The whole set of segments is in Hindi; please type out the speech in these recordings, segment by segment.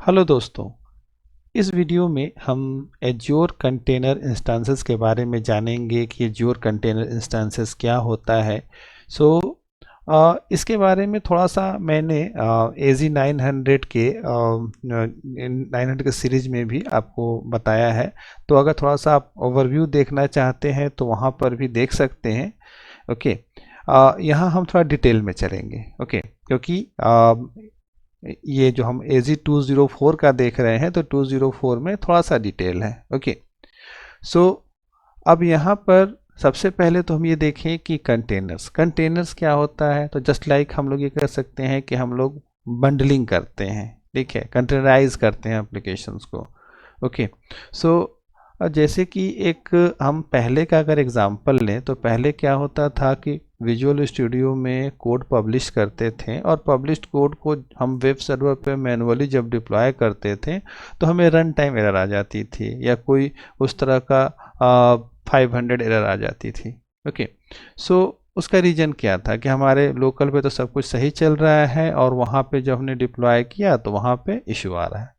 हेलो दोस्तों, इस वीडियो में हम एज्योर कंटेनर इंस्टेंसेस के बारे में जानेंगे कि एज्योर कंटेनर इंस्टेंसेस क्या होता है। इसके बारे में थोड़ा सा मैंने एजी 900 के 900 के सीरीज में भी आपको बताया है। तो अगर थोड़ा सा आप ओवरव्यू देखना चाहते हैं तो वहाँ पर भी देख सकते हैं। ओके, यहाँ हम थोड़ा डिटेल में चलेंगे। ओके, क्योंकि ये जो हम AZ 204 का देख रहे हैं तो 204 में थोड़ा सा डिटेल है। ओके, सो अब यहाँ पर सबसे पहले तो हम ये देखें कि कंटेनर्स क्या होता है। तो जस्ट लाइक हम लोग ये कर सकते हैं कि हम लोग बंडलिंग करते हैं, ठीक है, कंटेनराइज करते हैं एप्लीकेशंस को। ओके, सो जैसे कि एक हम पहले का अगर एग्जांपल लें तो पहले क्या होता था कि विजुअल स्टूडियो में कोड पब्लिश करते थे और पब्लिश्ड कोड को हम वेब सर्वर पे मैनुअली जब डिप्लॉय करते थे तो हमें रन टाइम एरर आ जाती थी या कोई उस तरह का 500 एरर आ जाती थी। ओके, सो उसका रीज़न क्या था कि हमारे लोकल पे तो सब कुछ सही चल रहा है और वहाँ पे जब हमने डिप्लॉय किया तो वहाँ पे इशू आ रहा है।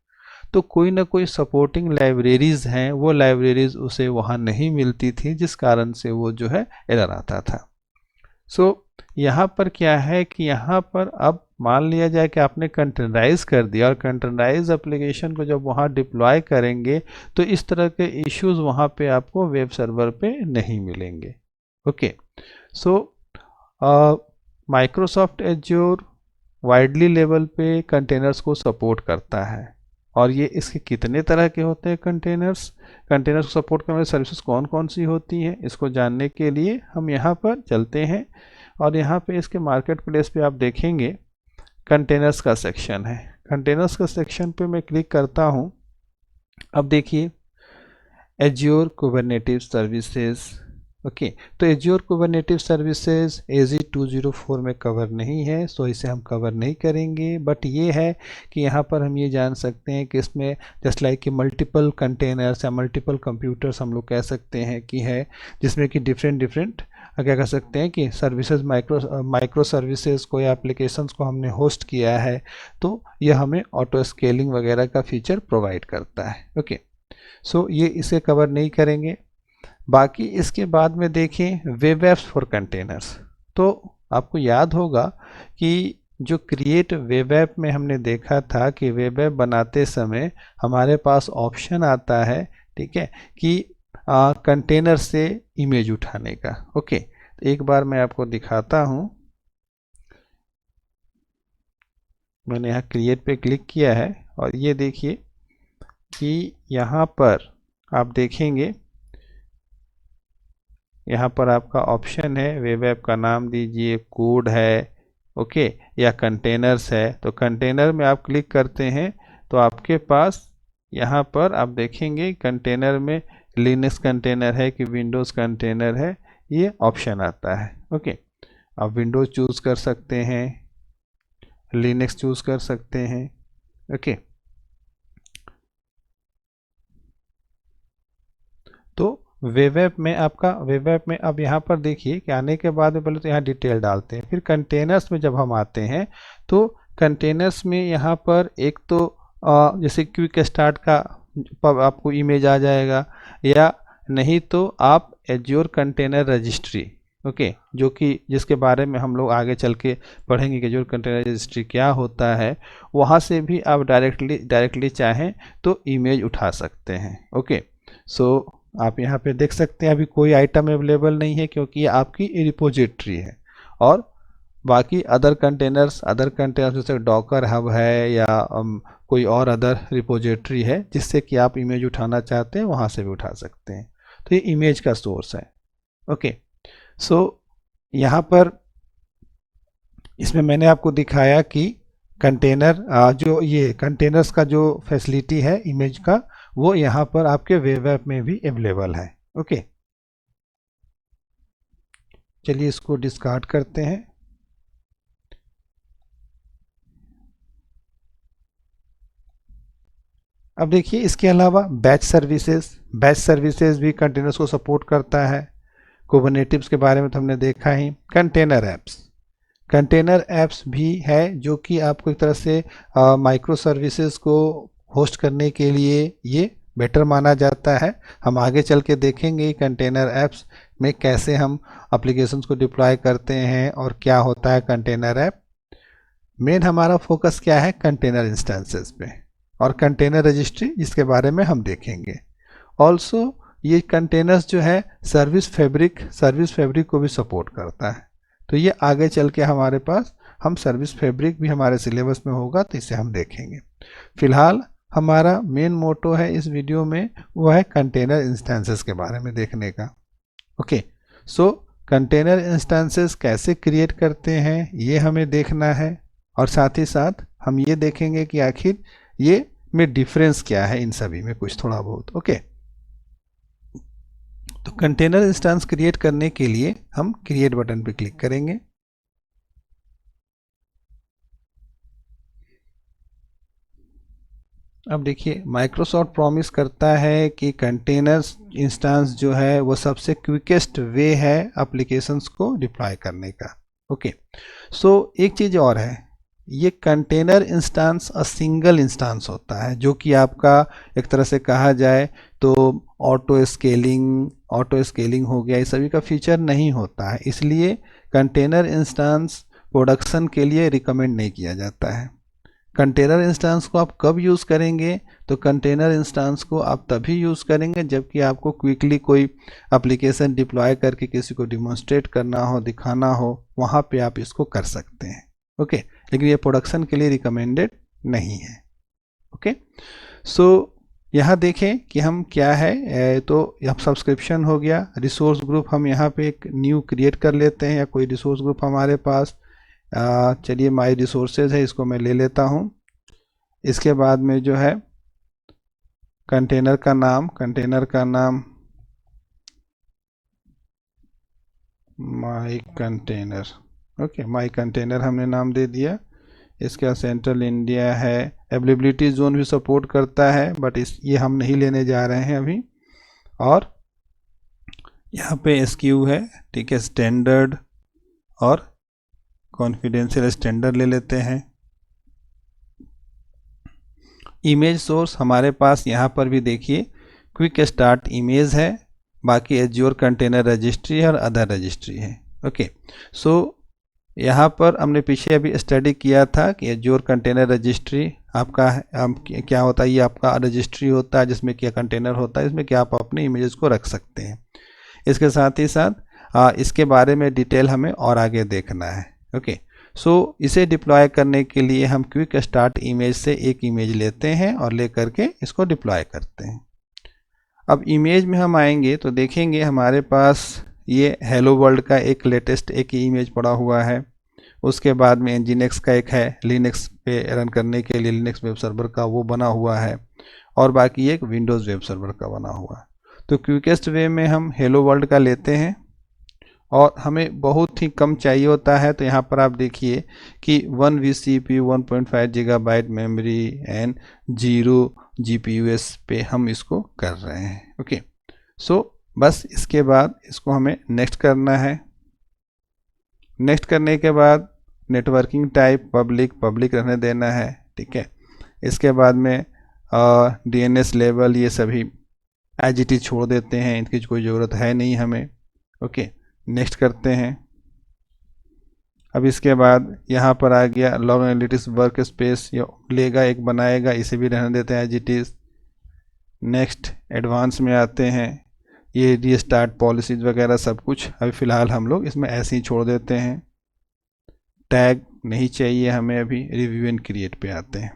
तो कोई ना कोई सपोर्टिंग लाइब्रेरीज हैं, वो लाइब्रेरीज उसे वहाँ नहीं मिलती थी जिस कारण से वो जो है एरर आता था। यहाँ पर क्या है कि यहाँ पर अब मान लिया जाए कि आपने कंटेनराइज कर दिया और कंटेनराइज एप्लीकेशन को जब वहाँ डिप्लॉय करेंगे तो इस तरह के इश्यूज वहाँ पे आपको वेब सर्वर पे नहीं मिलेंगे। ओके, सो माइक्रोसॉफ्ट एज्योर वाइडली लेवल पे कंटेनर्स को सपोर्ट करता है। और ये इसके कितने तरह के होते हैं कंटेनर्स को सपोर्ट करने वाली सर्विसेज कौन कौन सी होती हैं, इसको जानने के लिए हम यहाँ पर चलते हैं। और यहाँ पे इसके मार्केट प्लेस पे आप देखेंगे कंटेनर्स का सेक्शन है। कंटेनर्स का सेक्शन पे मैं क्लिक करता हूँ। अब देखिए एज्योर कुबरनेटिव्स सर्विसेज। ओके, तो एज्योर कुबरनेटिव सर्विसेज AZ 204 में कवर नहीं है, सो इसे हम कवर नहीं करेंगे। बट ये है कि यहाँ पर हम ये जान सकते हैं कि इसमें जस्ट लाइक कि मल्टीपल कंटेनर्स या मल्टीपल कंप्यूटर्स हम लोग कह सकते हैं कि है, जिसमें कि डिफरेंट क्या कह सकते हैं कि सर्विसेज माइक्रो सर्विसेज को या एप्लीकेशंस को हमने होस्ट किया है तो यह हमें ऑटो स्केलिंग वगैरह का फीचर प्रोवाइड करता है। ओके, सो ये इसे कवर नहीं करेंगे। बाकी इसके बाद में देखें वेब एप्स फॉर कंटेनर्स। तो आपको याद होगा कि जो क्रिएट वेब ऐप में हमने देखा था कि वेब ऐप बनाते समय हमारे पास ऑप्शन आता है, ठीक है, कि कंटेनर से इमेज उठाने का। ओके, तो एक बार मैं आपको दिखाता हूँ। मैंने यहाँ क्रिएट पे क्लिक किया है और ये देखिए कि यहाँ पर आप देखेंगे, यहाँ पर आपका ऑप्शन है, वेब ऐप का नाम दीजिए, कोड है, ओके, या कंटेनर्स है। तो कंटेनर में आप क्लिक करते हैं तो आपके पास यहाँ पर आप देखेंगे कंटेनर में लिनक्स कंटेनर है कि विंडोज़ कंटेनर है, ये ऑप्शन आता है। ओके, आप विंडोज़ चूज़ कर सकते हैं, लिनक्स चूज़ कर सकते हैं। ओके, तो वेब ऐप में अब यहाँ पर देखिए कि आने के बाद में पहले तो यहाँ डिटेल डालते हैं, फिर कंटेनर्स में जब हम आते हैं तो कंटेनर्स में यहाँ पर एक तो जैसे क्विक स्टार्ट का आपको इमेज आ जाएगा, या नहीं तो आप एज्योर कंटेनर रजिस्ट्री, ओके, जो कि जिसके बारे में हम लोग आगे चल के पढ़ेंगे कि एज्योर कंटेनर रजिस्ट्री क्या होता है, वहाँ से भी आप डायरेक्टली चाहें तो इमेज उठा सकते हैं। ओके, सो आप यहाँ पे देख सकते हैं अभी कोई आइटम अवेलेबल नहीं है क्योंकि ये आपकी रिपोजिटरी है। और बाकी अदर कंटेनर्स जैसे डॉकर हब है या कोई और अदर रिपोजिटरी है जिससे कि आप इमेज उठाना चाहते हैं वहाँ से भी उठा सकते हैं। तो ये इमेज का सोर्स है। ओके, सो यहाँ पर इसमें मैंने आपको दिखाया कि कंटेनर जो ये कंटेनर्स का जो फैसिलिटी है इमेज का, वो यहाँ पर आपके वेब ऐप में भी अवेलेबल है। ओके, चलिए इसको डिस्कार्ड करते हैं। अब देखिए इसके अलावा बैच सर्विसेज भी कंटेनर्स को सपोर्ट करता है। कुबरनेटिव्स के बारे में तो हमने देखा ही। कंटेनर ऐप्स भी है जो कि आपको एक तरह से माइक्रो सर्विसेज को होस्ट करने के लिए ये बेटर माना जाता है। हम आगे चल के देखेंगे कंटेनर ऐप्स में कैसे हम एप्लीकेशंस को डिप्लॉय करते हैं और क्या होता है कंटेनर ऐप। मेन हमारा फोकस क्या है, कंटेनर इंस्टेंसेस पे और कंटेनर रजिस्ट्री, जिसके बारे में हम देखेंगे। ऑल्सो ये कंटेनर्स जो है सर्विस फैब्रिक को भी सपोर्ट करता है। तो ये आगे चल के हमारे पास हम सर्विस फैब्रिक भी हमारे सिलेबस में होगा, तो इसे हम देखेंगे। फिलहाल हमारा मेन मोटो है इस वीडियो में, वो है कंटेनर इंस्टेंसेस के बारे में देखने का। ओके, सो कंटेनर इंस्टेंसेस कैसे क्रिएट करते हैं ये हमें देखना है, और साथ ही साथ हम ये देखेंगे कि आखिर ये में डिफरेंस क्या है इन सभी में, कुछ थोड़ा बहुत। ओके, तो कंटेनर इंस्टेंस क्रिएट करने के लिए हम क्रिएट बटन पे क्लिक करेंगे। अब देखिए माइक्रोसॉफ्ट प्रॉमिस करता है कि कंटेनर्स इंस्टेंस जो है वो सबसे क्विकेस्ट वे है एप्लीकेशंस को डिप्लॉय करने का। ओके, सो एक चीज़ और है, ये कंटेनर इंस्टेंस सिंगल इंस्टेंस होता है, जो कि आपका एक तरह से कहा जाए तो ऑटो स्केलिंग हो गया, इस सभी का फीचर नहीं होता है। इसलिए कंटेनर इंस्टेंस प्रोडक्शन के लिए रिकमेंड नहीं किया जाता है। कंटेनर इंस्टेंस को आप कब यूज़ करेंगे, तो कंटेनर इंस्टेंस को आप तभी यूज़ करेंगे जबकि आपको क्विकली कोई एप्लीकेशन डिप्लॉय करके किसी को डिमॉन्स्ट्रेट करना हो, दिखाना हो, वहाँ पे आप इसको कर सकते हैं। ओके, लेकिन ये प्रोडक्शन के लिए रिकमेंडेड नहीं है। ओके, सो यहाँ देखें कि हम क्या है, तो अब सब्सक्रिप्शन हो गया। रिसोर्स ग्रुप हम यहाँ पे एक न्यू क्रिएट कर लेते हैं, या कोई रिसोर्स ग्रुप हमारे पास, चलिए माई रिसोर्सेज है, इसको मैं ले लेता हूँ। इसके बाद में जो है कंटेनर का नाम माई कंटेनर। ओके, माई कंटेनर हमने नाम दे दिया। इसका सेंट्रल इंडिया है, अवेलेबिलिटी जोन भी सपोर्ट करता है, बट ये हम नहीं लेने जा रहे हैं अभी। और यहाँ पे एसक्यू है, ठीक है, स्टैंडर्ड और कॉन्फिडेंशियल स्टैंडर्ड ले लेते हैं। इमेज सोर्स हमारे पास यहाँ पर भी देखिए क्विक स्टार्ट इमेज है, बाकी एज्योर कंटेनर रजिस्ट्री है और अदर रजिस्ट्री है। ओके, सो यहाँ पर हमने पीछे अभी स्टडी किया था कि एज्योर कंटेनर रजिस्ट्री आपका क्या होता है, ये आपका रजिस्ट्री होता है जिसमें क्या कंटेनर होता है, इसमें क्या आप अपने इमेजेस को रख सकते हैं। इसके साथ ही साथ इसके बारे में डिटेल हमें और आगे देखना है। ओके, सो इसे डिप्लॉय करने के लिए हम क्विक स्टार्ट इमेज से एक इमेज लेते हैं और ले करके इसको डिप्लॉय करते हैं। अब इमेज में हम आएंगे तो देखेंगे हमारे पास ये हेलो वर्ल्ड का एक लेटेस्ट एक इमेज पड़ा हुआ है। उसके बाद में एनजीनेक्स का एक है, लिनक्स पे रन करने के लिए लिनक्स वेब सर्वर का वो बना हुआ है, और बाकी एक विंडोज़ वेब सर्वर का बना हुआ है। तो क्विकेस्ट वे में हम हेलो वर्ल्ड का लेते हैं, और हमें बहुत ही कम चाहिए होता है। तो यहाँ पर आप देखिए कि 1 VCPU 1.5 GB memory and 0 GPUs पे हम इसको कर रहे हैं। ओके, सो बस इसके बाद इसको हमें नेक्स्ट करना है। नेक्स्ट करने के बाद नेटवर्किंग टाइप पब्लिक रहने देना है, ठीक है। इसके बाद में DNS लेवल ये सभी एज इट इज छोड़ देते हैं, इनकी कोई ज़रूरत है नहीं हमें। ओके, नेक्स्ट करते हैं। अब इसके बाद यहाँ पर आ गया लॉग एनालिटिक्स वर्क स्पेस लेगा, एक बनाएगा, इसे भी रहने देते हैं as it is. Next advance में आते हैं, ये रीस्टार्ट पॉलिसीज वगैरह सब कुछ अभी फ़िलहाल हम लोग इसमें ऐसे ही छोड़ देते हैं। टैग नहीं चाहिए हमें अभी, रिव्यू एंड क्रिएट पे आते हैं।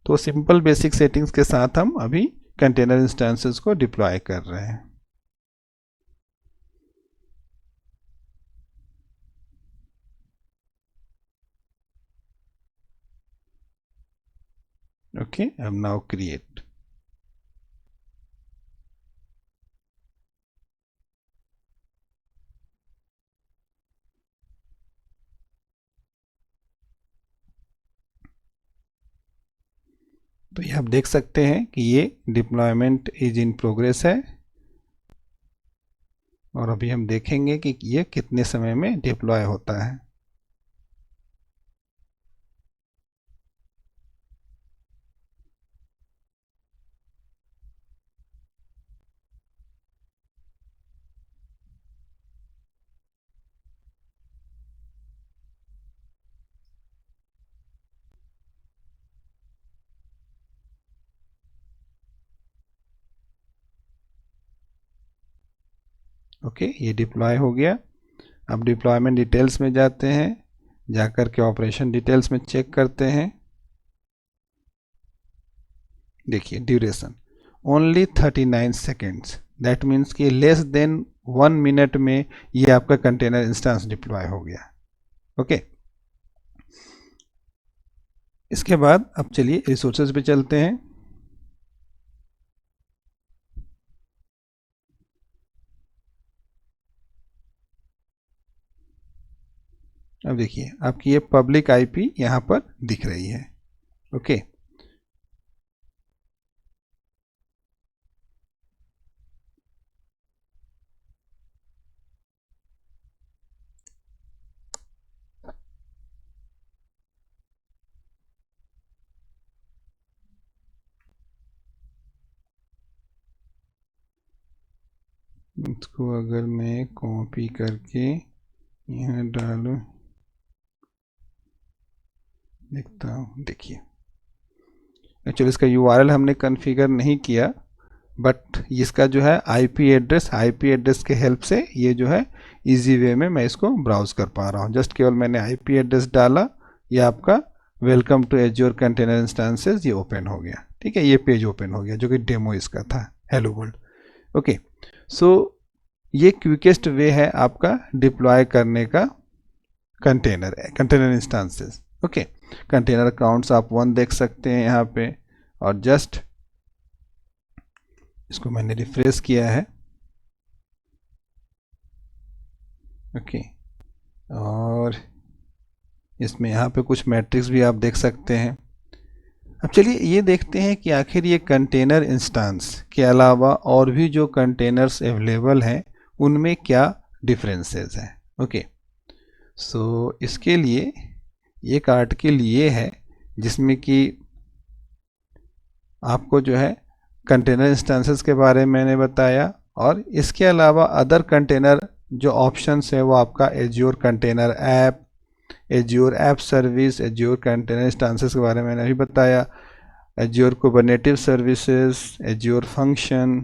तो सिंपल बेसिक सेटिंग्स के साथ हम अभी कंटेनर इंस्टेंसेस को डिप्लॉय कर रहे हैं। ओके, अब नाउ क्रिएट। तो ये आप देख सकते हैं कि ये डिप्लॉयमेंट इज इन प्रोग्रेस है, और अभी हम देखेंगे कि ये कितने समय में डिप्लॉय होता है। ओके, ये डिप्लॉय हो गया। अब डिप्लॉयमेंट डिटेल्स में जाते हैं, जाकर के ऑपरेशन डिटेल्स में चेक करते हैं। देखिए duration only 39 seconds, that means कि लेस देन 1 मिनट में ये आपका कंटेनर इंस्टेंस डिप्लॉय हो गया। ओके, इसके बाद अब चलिए रिसोर्सेज पे चलते हैं। अब देखिए आपकी ये पब्लिक आईपी यहाँ पर दिख रही है। ओके, इसको अगर मैं कॉपी करके यहाँ डालूं, देखता हूँ। देखिए एक्चुअली इसका यूआरएल हमने कॉन्फ़िगर नहीं किया, बट इसका जो है आईपी एड्रेस के हेल्प से ये जो है इजी वे में मैं इसको ब्राउज कर पा रहा हूँ। जस्ट केवल मैंने आईपी एड्रेस डाला, ये आपका welcome to Azure container instances ये ओपन हो गया। ठीक है, ये पेज ओपन हो गया जो कि डेमो इसका था, हेलो वर्ल्ड। ओके, सो ये क्विकेस्ट वे है आपका डिप्लॉय करने का container instances. Okay, container counts आप 1 देख सकते हैं यहाँ पे, और जस्ट इसको मैंने रिफ्रेश किया है। ओके, और इसमें यहाँ पे कुछ मैट्रिक्स भी आप देख सकते हैं। अब चलिए ये देखते हैं कि आखिर ये कंटेनर इंस्टेंस के अलावा और भी जो कंटेनर्स अवेलेबल हैं उनमें क्या डिफरेंसेस हैं। ओके, सो इसके लिए एक आर्टिकल ये है जिसमें कि आपको जो है कंटेनर इंस्टेंसेस के बारे में मैंने बताया, और इसके अलावा अदर कंटेनर जो ऑप्शंस है वो आपका Azure container app, Azure app service, Azure container instances के बारे में मैंने अभी बताया, Azure Kubernetes services, Azure function,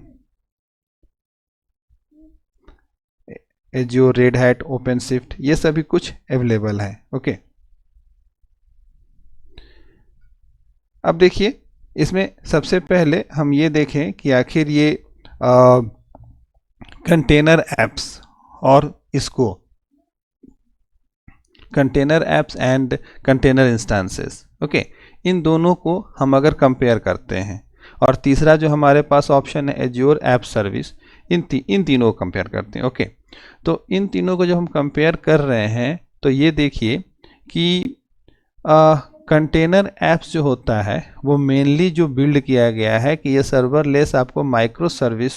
Azure Red Hat OpenShift, ये सभी कुछ अवेलेबल है। ओके, अब देखिए इसमें सबसे पहले हम ये देखें कि आखिर ये कंटेनर ऐप्स और इसको container apps and container instances, okay, इन दोनों को हम अगर कंपेयर करते हैं, और तीसरा जो हमारे पास ऑप्शन है एज्योर ऐप सर्विस, इन तीनों को कंपेयर करते हैं। ओके, तो इन तीनों को जब हम कंपेयर कर रहे हैं तो ये देखिए कि कंटेनर ऐप्स जो होता है वो मेनली जो बिल्ड किया गया है कि ये सर्वरलेस आपको माइक्रो सर्विस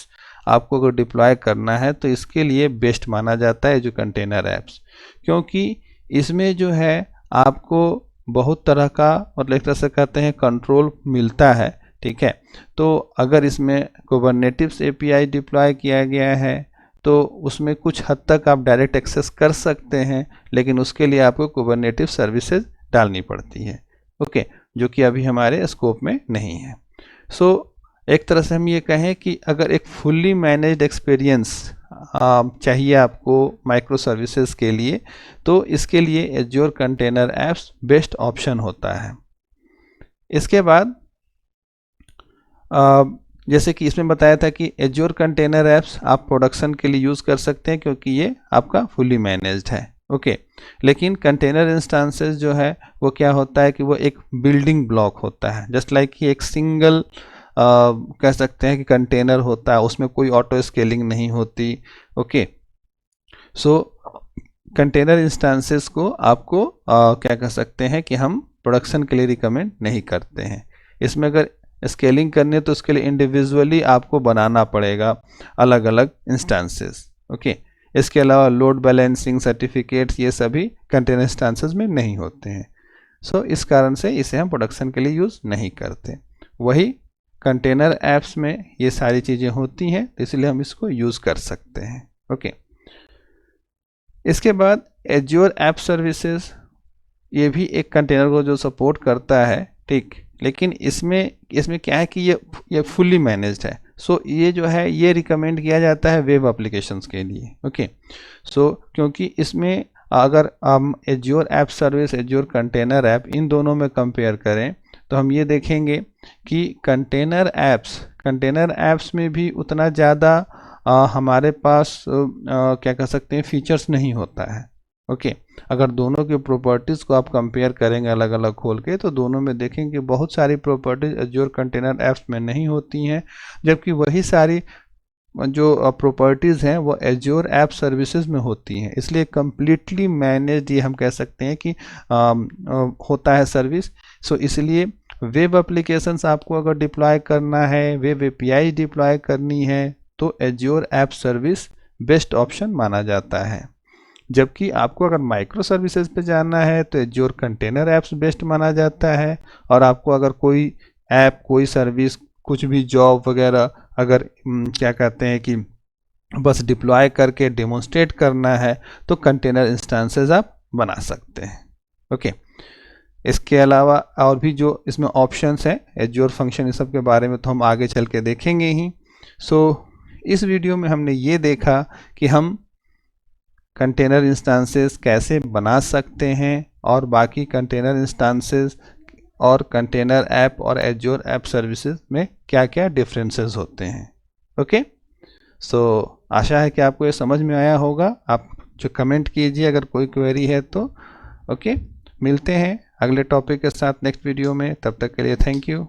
आपको अगर डिप्लॉय करना है तो इसके लिए बेस्ट माना जाता है जो कंटेनर ऐप्स, क्योंकि इसमें जो है आपको बहुत तरह का मतलब एक तरह से कहते हैं कंट्रोल मिलता है। ठीक है, तो अगर इसमें कुबरनेटिव्स एपीआई डिप्लॉय किया गया है तो उसमें कुछ हद तक आप डायरेक्ट एक्सेस कर सकते हैं, लेकिन उसके लिए आपको कुबरनेटिव सर्विसेज डालनी पड़ती है। ओके, जो कि अभी हमारे स्कोप में नहीं है। सो एक तरह से हम ये कहें कि अगर एक फुल्ली मैनेज्ड एक्सपीरियंस चाहिए आपको माइक्रो सर्विसेज के लिए, तो इसके लिए azure container apps best option होता है। इसके बाद जैसे कि इसमें बताया था कि एज्योर कंटेनर ऐप्स आप प्रोडक्शन के लिए यूज़ कर सकते हैं क्योंकि ये आपका फुल्ली मैनेज्ड है। ओके, लेकिन कंटेनर इंस्टेंसेस जो है वो क्या होता है कि वो एक बिल्डिंग ब्लॉक होता है, जस्ट लाइक कि एक सिंगल कह सकते हैं कि कंटेनर होता है, उसमें कोई ऑटो स्केलिंग नहीं होती। ओके, सो कंटेनर इंस्टेंसेस को आपको क्या कह सकते हैं कि हम प्रोडक्शन के लिए रिकमेंड नहीं करते हैं। इसमें अगर स्केलिंग करनी है तो उसके लिए इंडिविजुअली आपको बनाना पड़ेगा अलग अलग इंस्टेंसेस। ओके, इसके अलावा लोड बैलेंसिंग सर्टिफिकेट्स ये सभी कंटेनर इंस्टेंसेस में नहीं होते हैं। सो इस कारण से इसे हम प्रोडक्शन के लिए यूज़ नहीं करते। वही कंटेनर ऐप्स में ये सारी चीज़ें होती हैं, इसलिए हम इसको यूज़ कर सकते हैं। ओके, इसके बाद एज्योर ऐप सर्विसेज, ये भी एक कंटेनर को जो सपोर्ट करता है। ठीक, लेकिन इसमें क्या है कि ये फुल्ली मैनेज्ड है, सो ये जो है ये रिकमेंड किया जाता है वेब एप्लीकेशंस के लिए। ओके, सो क्योंकि इसमें अगर हम Azure app service, Azure container app, इन दोनों में कंपेयर करें तो हम ये देखेंगे कि कंटेनर ऐप्स में भी उतना ज़्यादा हमारे पास क्या कह सकते हैं फीचर्स नहीं होता है। ओके, अगर दोनों के प्रॉपर्टीज़ को आप कंपेयर करेंगे अलग अलग खोल के, तो दोनों में देखेंगे बहुत सारी प्रॉपर्टीज एज्योर कंटेनर ऐप्स में नहीं होती हैं, जबकि वही सारी जो प्रॉपर्टीज़ हैं वो एज्योर ऐप सर्विसेज में होती हैं। इसलिए कम्प्लीटली मैनेज्ड ये हम कह सकते हैं कि होता है सर्विस। सो इसलिए वेब एप्लीकेशंस आपको अगर डिप्लॉय करना है, वेब एपीआई डिप्लॉय करनी है, तो azure app service best option माना जाता है। जबकि आपको अगर माइक्रो सर्विसेज पे जाना है तो एज्योर कंटेनर ऐप्स बेस्ट माना जाता है। और आपको अगर कोई ऐप, कोई सर्विस, कुछ भी जॉब वगैरह अगर क्या कहते हैं कि बस डिप्लॉय करके डेमोन्स्ट्रेट करना है तो कंटेनर इंस्टेंसेस आप बना सकते हैं। ओके, इसके अलावा और भी जो इसमें ऑप्शंस हैं एज्योर फंक्शन, इस सब के बारे में तो हम आगे चल के देखेंगे ही। सो इस वीडियो में हमने ये देखा कि हम कंटेनर इंस्टेंसेस कैसे बना सकते हैं और बाकी कंटेनर इंस्टेंसेस और कंटेनर ऐप और एज्योर ऐप सर्विसेज में क्या क्या डिफरेंसेस होते हैं। ओके, सो आशा है कि आपको ये समझ में आया होगा। आप जो कमेंट कीजिए अगर कोई क्वेरी है तो। ओके, मिलते हैं अगले टॉपिक के साथ नेक्स्ट वीडियो में, तब तक के लिए थैंक यू।